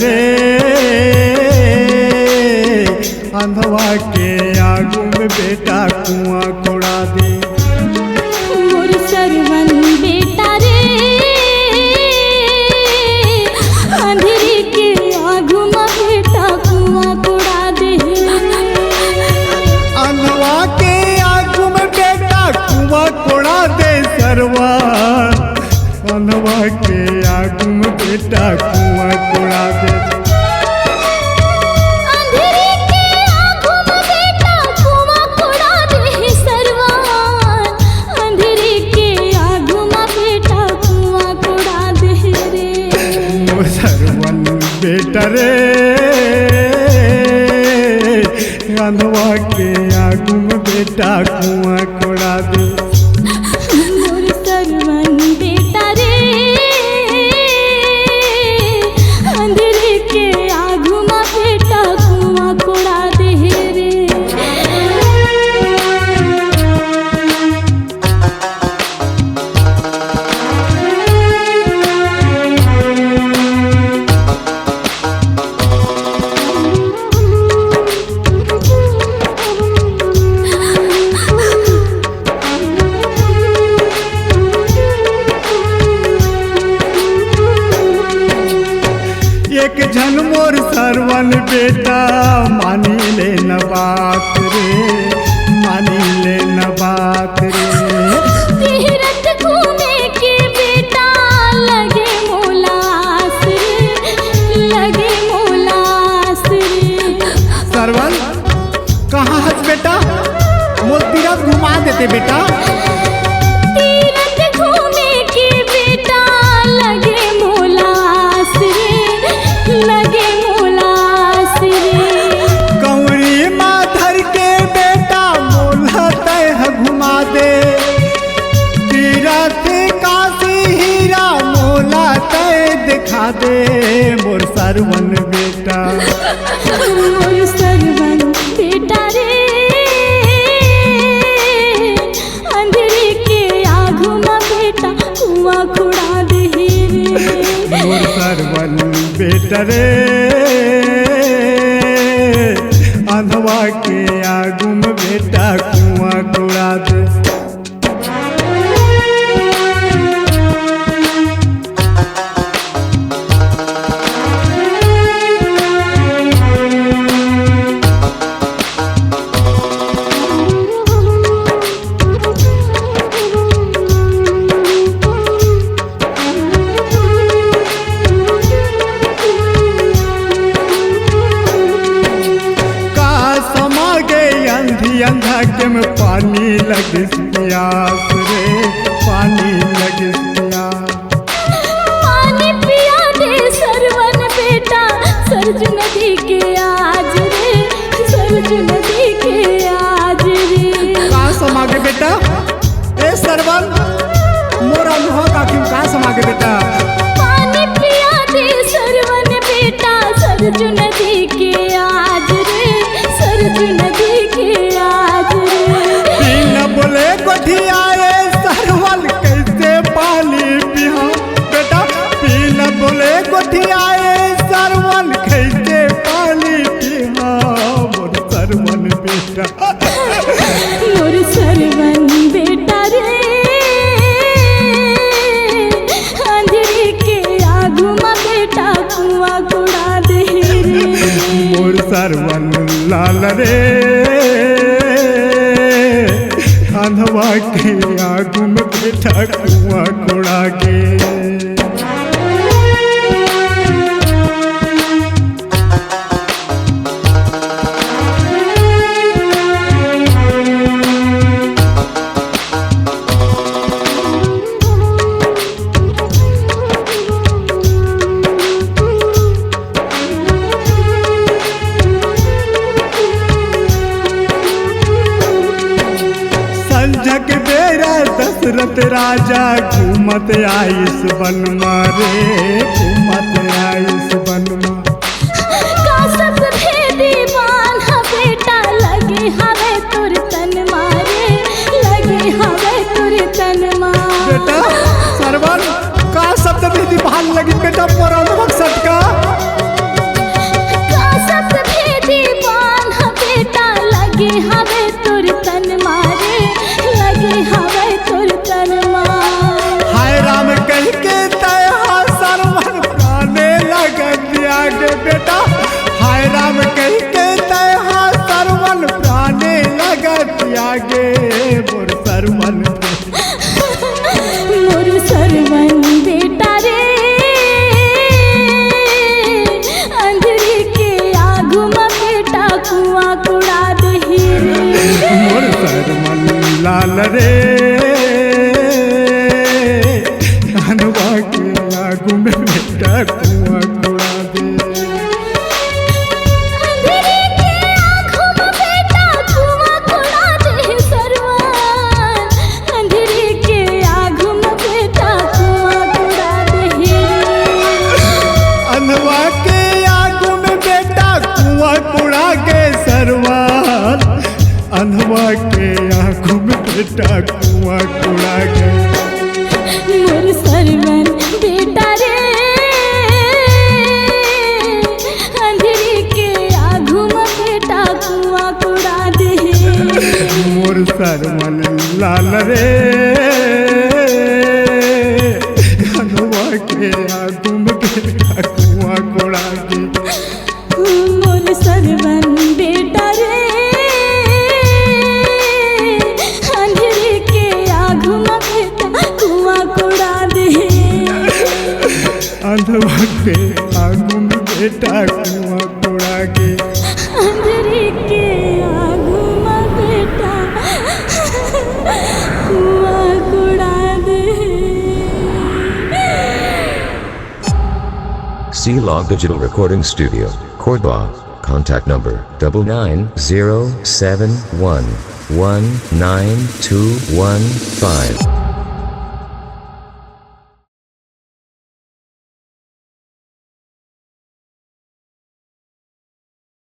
रे अंधवा के आगू में बेटा कुआं कोड़ा दे। मोर सरवन बेटा रे अंधेरे के आगू में बेटा कुआं कोड़ा दे। अंधवा के आगू में बेटा कुआं कोड़ा दे सरवन, अंधवा के आगू में बेटा कुआं कोड़ा दे। अंधेरे के आगू में बेटा कुआं कोड़ा दे सरवन, अंधेरे के आगू में बेटा कुआं कोड़ा दे रे। मोर सरवन बेटा रे अंधवा के आगू में बेटा कुआं कोड़ा दे। मोर सरवन बेटा रे अंधेरे के आगू में बेटा कुआं कोड़ा दे रे। एक जन मोर सरवन बेटा मानी ले न बात रे, मानी ले न बात रे। तीरथ घूमे के बेटा लगे मोलास रे, लगे मोलास रे। सरवन कहाँ हस बेटा, मोर तीरथ घुमा देते बेटा। तीरथ घूमे के बेटा लगे मोलास रे, लगे मोलास रे। गौरी माधर के बेटा मोला तय घुमा दे, तीरथ काशी हीरा मोला तय दिखा दे। मोर सरवन बेटा, मोर सरवन बेटा रे अंधेरे के आगू में बेटा कुआं कोड़ा दे रे। मोर सरवन बेटा रे अंधवा के आगू में बेटा कुआं कोड़ा दे। अंधा के में पानी लगिस प्यास रे, पानी लगिस प्यास। पानी पिया दे सरवन बेटा सरज नदी के आज रे, सरज नदी के आज रे। कहाँ समागे बेटा ए सरवन, मोर अनुभव काकी कहाँ समागे बेटा। पानी पिया दे सरवन बेटा सरज नदी के आज रे, सरज नदी के आज रे। बिन बोले गोठियाए सरवन कैसे पानी पिया बेटा, बिन बोले गोठियाए सरवन कैसे पानी पिया। मोर सरवन बेटा, मोर सरवन बेटा रे अंधेरे के आगू में बेटा कुआं कोड़ा दे रे। मोर सरवन लाल रे अंधवा के आगू में बेटा कुआं कोड़ा गे। संझक बेरा दशरथ राजा घूमत आइस वन मारे, घूमत आइस वन मा। का सब भेदी बान्हा बेटा लगे हवे तुर तन मारे, लगे हवे तुर तन मारे। बेटा सरवन का शब्द भेदी बहाल लगी बेटा, मोर अनुभव सटका लाल रे अनवा के आगू में बेटा कुआं कुड़ा दे। अंधेरे के आँखों में बेटा कुआं कुड़ा दे सरवन, अंधेरे के आँखों में बेटा कुआं कुड़ा दे। अनवा के आगू में बेटा कुआं कुड़ा के सरवन, अनवा के आगू में बेटा कुआं कुड़ा के। मोर सरवन बेटा रे अंधेरे के आँखों में बेटा कुआं कुड़ा दे। मोर सरवन लाल रे अनवा के आगू में बेटा कुआं कुड़ा के। मोर सरवन बेटा रे अंधेरे के आँखों में बेटा कुआं कुड़ा दे। अनवा के आगू में बेटा कुआं कुड़ा के। अंधेरे के आँखों में बेटा कुआं कुड़ा दे। Shila Digital Recording Studio, Korba. Contact number 9907119215.